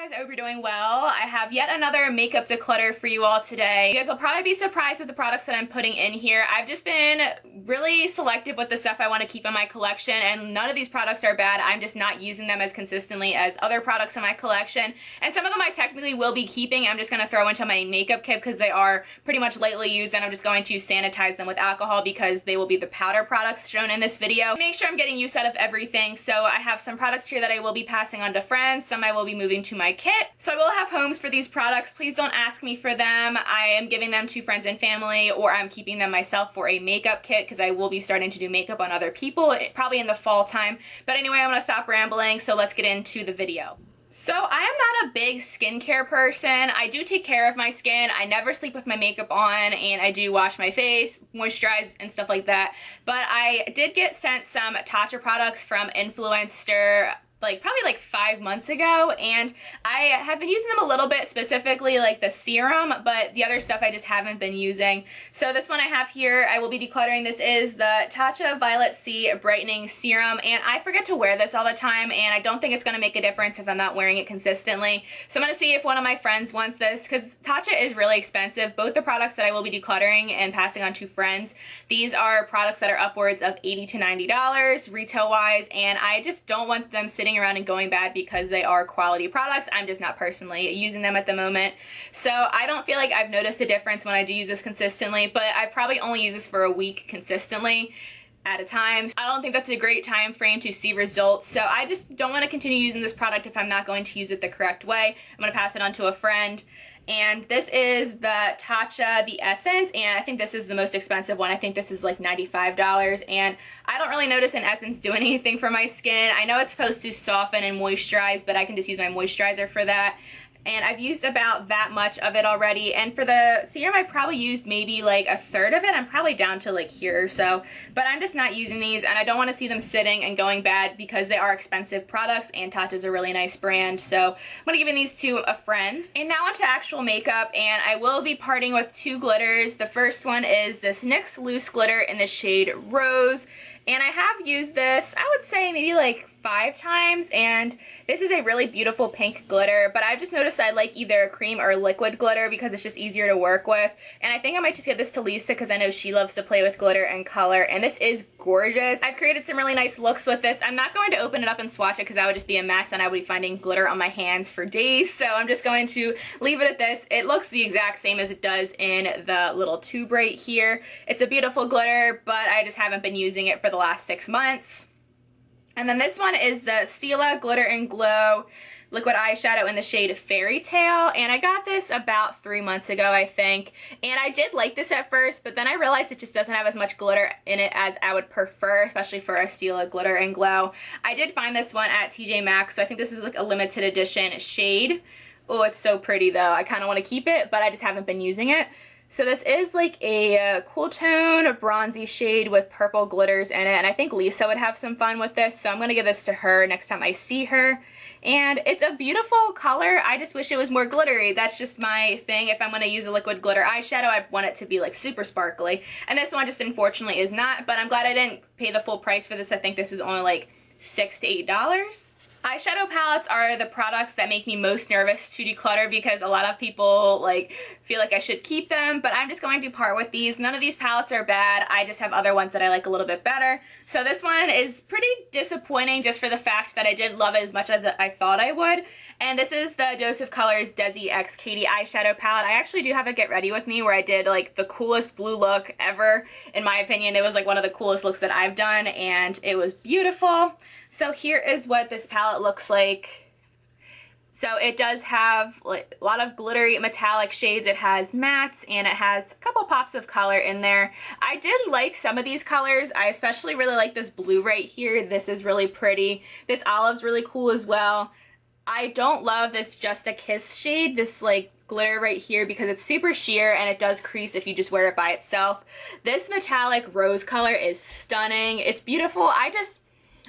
Guys, I hope you're doing well. I have yet another makeup declutter for you all today. You guys will probably be surprised with the products that I'm putting in here. I've just been really selective with the stuff I want to keep in my collection, and none of these products are bad. I'm just not using them as consistently as other products in my collection, and some of them I technically will be keeping. I'm just going to throw into my makeup kit because they are pretty much lightly used, and I'm just going to sanitize them with alcohol because they will be the powder products shown in this video. Make sure I'm getting use out of everything. So I have some products here that I will be passing on to friends, some I will be moving to my kit. So I will have homes for these products. Please don't ask me for them. I am giving them to friends and family, or I'm keeping them myself for a makeup kit because I will be starting to do makeup on other people, probably in the fall time. But anyway, I'm gonna stop rambling, so let's get into the video. So I am not a big skincare person. I do take care of my skin. I never sleep with my makeup on, and I do wash my face, moisturize, and stuff like that. But I did get sent some Tatcha products from Influencer probably 5 months ago, and I have been using them a little bit, specifically like the serum, but the other stuff I just haven't been using. So this one I have here, I will be decluttering. This is the Tatcha Violet C Brightening Serum, and I forget to wear this all the time, and I don't think it's going to make a difference if I'm not wearing it consistently. So I'm going to see if one of my friends wants this, because Tatcha is really expensive. Both the products that I will be decluttering and passing on to friends, these are products that are upwards of $80 to $90 retail-wise, and I just don't want them sitting around and going bad because they are quality products. I'm just not personally using them at the moment. So I don't feel like I've noticed a difference when I do use this consistently, but I probably only use this for a week consistently at a time. I don't think that's a great time frame to see results, so I just don't want to continue using this product if I'm not going to use it the correct way. I'm going to pass it on to a friend. And this is the Tatcha The Essence, and I think this is the most expensive one. I think this is like $95, and I don't really notice an essence doing anything for my skin. I know it's supposed to soften and moisturize, but I can just use my moisturizer for that. And I've used about that much of it already. And for the serum, I probably used maybe like a third of it. I'm probably down to like here or so. But I'm just not using these, and I don't want to see them sitting and going bad because they are expensive products, and Tatcha's a really nice brand. So I'm going to give these to a friend. And now onto actual makeup, and I will be parting with two glitters. The first one is this NYX Loose Glitter in the shade Rose. And I have used this, I would say maybe like 5 times, and this is a really beautiful pink glitter, but I've just noticed I like either cream or liquid glitter because it's just easier to work with. And I think I might just give this to Lisa because I know she loves to play with glitter and color, and this is gorgeous. I've created some really nice looks with this. I'm not going to open it up and swatch it because that would just be a mess, and I would be finding glitter on my hands for days, so I'm just going to leave it at this. It looks the exact same as it does in the little tube right here. It's a beautiful glitter, but I just haven't been using it for the last 6 months. And then this one is the Stila Glitter and Glow liquid eyeshadow in the shade Fairy Tale, and I got this about 3 months ago, I think. And I did like this at first, but then I realized it just doesn't have as much glitter in it as I would prefer, especially for a Stila Glitter and Glow. I did find this one at TJ Maxx, so I think this is like a limited edition shade. Oh, it's so pretty though. I kind of want to keep it, but I just haven't been using it. So this is like a cool tone, bronzy shade with purple glitters in it, and I think Lisa would have some fun with this, so I'm going to give this to her next time I see her. And it's a beautiful color. I just wish it was more glittery. That's just my thing. If I'm going to use a liquid glitter eyeshadow, I want it to be like super sparkly. And this one just unfortunately is not, but I'm glad I didn't pay the full price for this. I think this was only like $6 to $8. Eyeshadow palettes are the products that make me most nervous to declutter because a lot of people feel like I should keep them, but I'm just going to part with these. None of these palettes are bad. I just have other ones that I like a little bit better. So this one is pretty disappointing just for the fact that I did love it as much as I thought I would. And this is the Dose of Colors Desi x Katy eyeshadow palette. I actually do have a Get Ready With Me where I did like the coolest blue look ever. In my opinion, it was like one of the coolest looks that I've done, and it was beautiful. So here is what this palette looks like. So it does have like a lot of glittery metallic shades. It has mattes, and it has a couple pops of color in there. I did like some of these colors. I especially really like this blue right here. This is really pretty. This olive's really cool as well. I don't love this Just a Kiss shade, this like glitter right here, because it's super sheer and it does crease if you just wear it by itself. This metallic rose color is stunning. It's beautiful.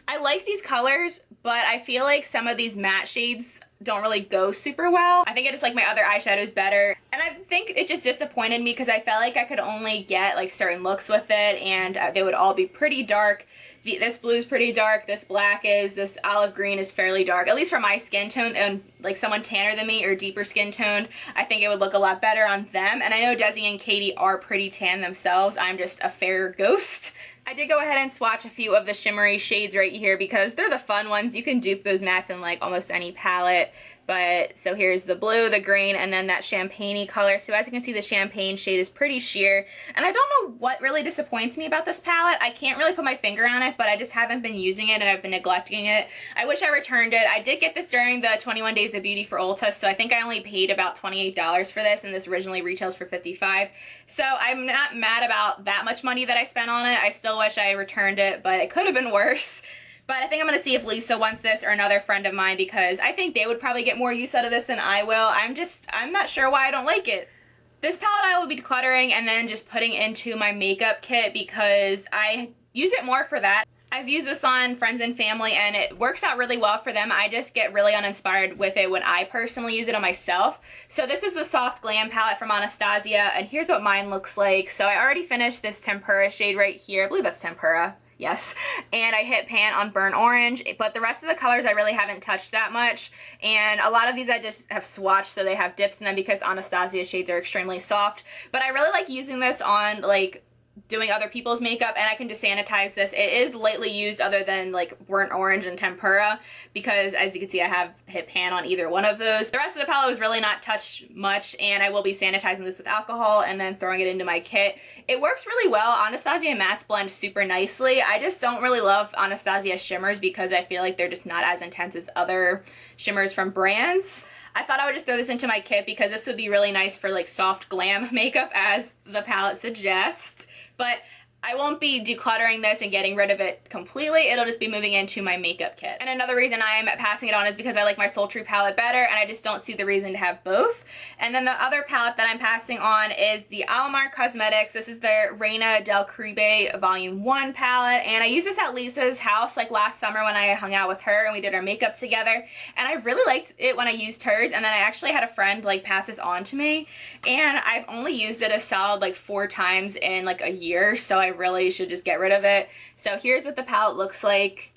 I like these colors, but I feel like some of these matte shades don't really go super well. I think I just like my other eyeshadows better. And I think it just disappointed me because I felt like I could only get like certain looks with it, and they would all be pretty dark. This blue is pretty dark, this black is, this olive green is fairly dark, at least for my skin tone, and like someone tanner than me or deeper skin toned, I think it would look a lot better on them. And I know Desi and Katy are pretty tan themselves, I'm just a fair ghost. I did go ahead and swatch a few of the shimmery shades right here because they're the fun ones. You can dupe those mattes in like almost any palette. But, so here's the blue, the green, and then that champagne-y color. So as you can see, the champagne shade is pretty sheer. And I don't know what really disappoints me about this palette. I can't really put my finger on it, but I just haven't been using it and I've been neglecting it. I wish I returned it. I did get this during the 21 Days of Beauty for Ulta, so I think I only paid about $28 for this, and this originally retails for $55. So I'm not mad about that much money that I spent on it. I still wish I returned it, but it could have been worse. But I think I'm going to see if Lisa wants this or another friend of mine because I think they would probably get more use out of this than I will. I'm not sure why I don't like it. This palette I will be decluttering and then just putting into my makeup kit because I use it more for that. I've used this on friends and family and it works out really well for them. I just get really uninspired with it when I personally use it on myself. So this is the Soft Glam palette from Anastasia and here's what mine looks like. So I already finished this Tempera shade right here. I believe that's Tempera. Yes, and I hit pan on burnt orange, but the rest of the colors I really haven't touched that much, and a lot of these I just have swatched so they have dips in them because Anastasia shades are extremely soft, but I really like using this on like doing other people's makeup, and I can just sanitize this. It is lightly used other than like burnt orange and tempera because as you can see I have hit pan on either one of those. The rest of the palette was really not touched much, and I will be sanitizing this with alcohol and then throwing it into my kit. It works really well. Anastasia mattes blend super nicely. I just don't really love Anastasia shimmers because I feel like they're just not as intense as other shimmers from brands. I thought I would just throw this into my kit because this would be really nice for like soft glam makeup as the palette suggests. But I won't be decluttering this and getting rid of it completely. It'll just be moving into my makeup kit. And another reason I'm passing it on is because I like my Sultry palette better and I just don't see the reason to have both. And then the other palette that I'm passing on is the Alamar Cosmetics. This is the Reina del Caribe Volume 1 palette. And I used this at Lisa's house like last summer when I hung out with her and we did our makeup together. And I really liked it when I used hers. And then I actually had a friend like pass this on to me. And I've only used it a solid like 4 times in like a year. So I really should just get rid of it. So here's what the palette looks like,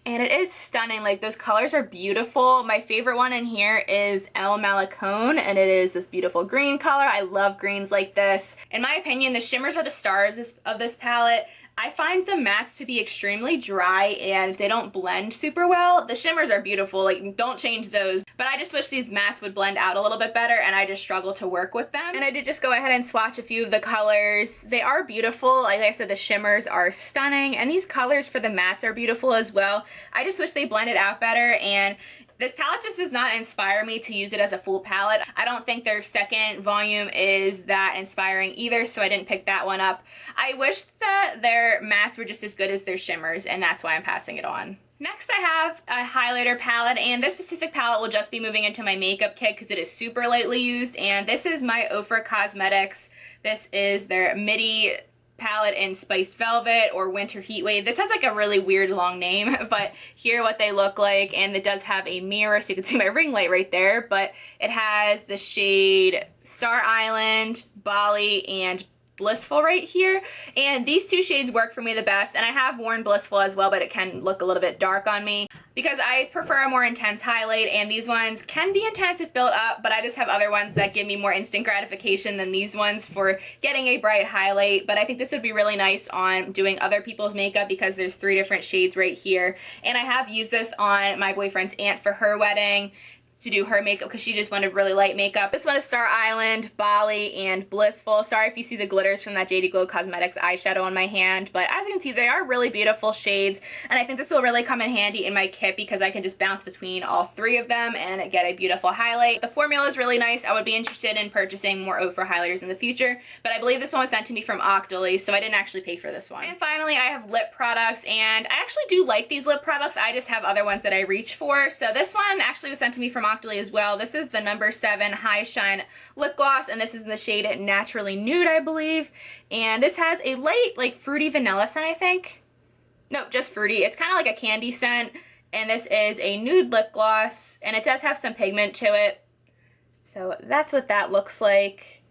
and it is stunning. Like those colors are beautiful. My favorite one in here is El Malecón, and it is this beautiful green color. I love greens like this. In my opinion, the shimmers are the stars of this palette. I find the mattes to be extremely dry and they don't blend super well. The shimmers are beautiful, like don't change those. But I just wish these mattes would blend out a little bit better and I just struggle to work with them. And I did just go ahead and swatch a few of the colors. They are beautiful. Like I said, the shimmers are stunning and these colors for the mattes are beautiful as well. I just wish they blended out better, and this palette just does not inspire me to use it as a full palette. I don't think their second volume is that inspiring either, so I didn't pick that one up. I wish that their mattes were just as good as their shimmers, and that's why I'm passing it on. Next I have a highlighter palette, and this specific palette will just be moving into my makeup kit because it is super lightly used, and this is my Ofra Cosmetics. This is their Midi palette in Spiced Velvet or Winter Heatwave. This has like a really weird long name, but here are what they look like, and it does have a mirror so you can see my ring light right there, but it has the shade Star Island, Bali, and Blissful right here, and these two shades work for me the best, and I have worn Blissful as well, but it can look a little bit dark on me because I prefer a more intense highlight, and these ones can be intense if built up, but I just have other ones that give me more instant gratification than these ones for getting a bright highlight. But I think this would be really nice on doing other people's makeup because there's 3 different shades right here, and I have used this on my boyfriend's aunt for her wedding to do her makeup because she just wanted really light makeup. This one is Star Island, Bali, and Blissful. Sorry if you see the glitters from that JD Glow Cosmetics eyeshadow on my hand, but as you can see, they are really beautiful shades, and I think this will really come in handy in my kit because I can just bounce between all 3 of them and get a beautiful highlight. The formula is really nice. I would be interested in purchasing more Ofra highlighters in the future, but I believe this one was sent to me from Octoly, so I didn't actually pay for this one. And finally, I have lip products, and I actually do like these lip products. I just have other ones that I reach for. So this one actually was sent to me from Octoly as well. This is the number 7 High Shine Lip Gloss, and this is in the shade Naturally Nude, I believe. And this has a light, like, fruity vanilla scent, I think. Nope, just fruity. It's kind of like a candy scent, and this is a nude lip gloss, and it does have some pigment to it. So that's what that looks like.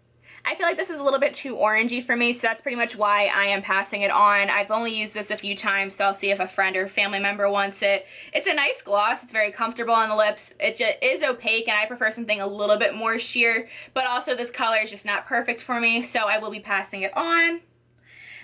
I feel like this is a little bit too orangey for me, so that's pretty much why I am passing it on. I've only used this a few times, so I'll see if a friend or family member wants it. It's a nice gloss. It's very comfortable on the lips. It just is opaque, and I prefer something a little bit more sheer, but also this color is just not perfect for me, so I will be passing it on.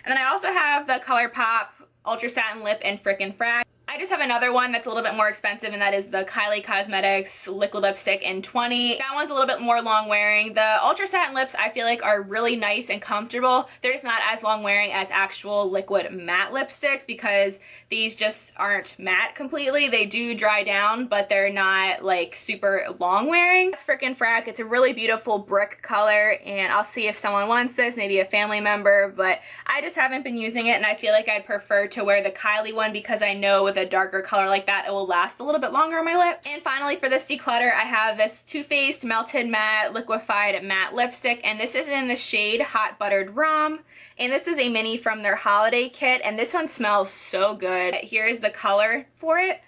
And then I also have the Colourpop Ultra Satin Lip in Frack. I just have another one that's a little bit more expensive, and that is the Kylie Cosmetics Liquid Lipstick in 20. That one's a little bit more long wearing. The Ultra Satin lips I feel like are really nice and comfortable. They're just not as long wearing as actual liquid matte lipsticks because these just aren't matte completely. They do dry down, but they're not like super long wearing. It's frickin' Frack. It's a really beautiful brick color, and I'll see if someone wants this, maybe a family member, but I just haven't been using it, and I feel like I'd prefer to wear the Kylie one because I know with a darker color like that it will last a little bit longer on my lips. And finally, for this declutter, I have this Too Faced Melted Matte Liquefied Matte Lipstick, and this is in the shade Hot Buttered Rum, and this is a mini from their holiday kit, and this one smells so good. Here is the color for it.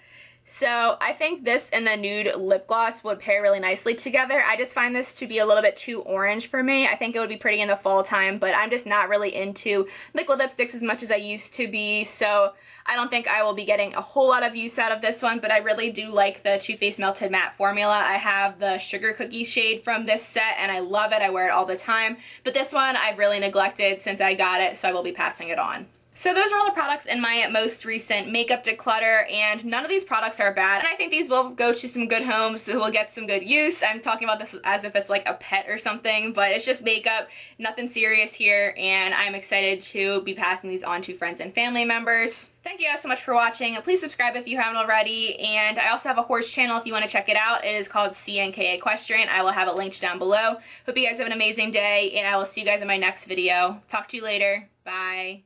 So I think this and the Nude lip gloss would pair really nicely together. I just find this to be a little bit too orange for me. I think it would be pretty in the fall time, but I'm just not really into liquid lipsticks as much as I used to be, so I don't think I will be getting a whole lot of use out of this one, but I really do like the Too Faced Melted Matte formula. I have the Sugar Cookie shade from this set, and I love it. I wear it all the time, but this one I've really neglected since I got it, so I will be passing it on. So those are all the products in my most recent makeup declutter, and none of these products are bad. And I think these will go to some good homes who will get some good use. I'm talking about this as if it's like a pet or something, but it's just makeup, nothing serious here, and I'm excited to be passing these on to friends and family members. Thank you guys so much for watching. Please subscribe if you haven't already, and I also have a horse channel if you want to check it out. It is called CNK Equestrian. I will have it linked down below. Hope you guys have an amazing day, and I will see you guys in my next video. Talk to you later. Bye.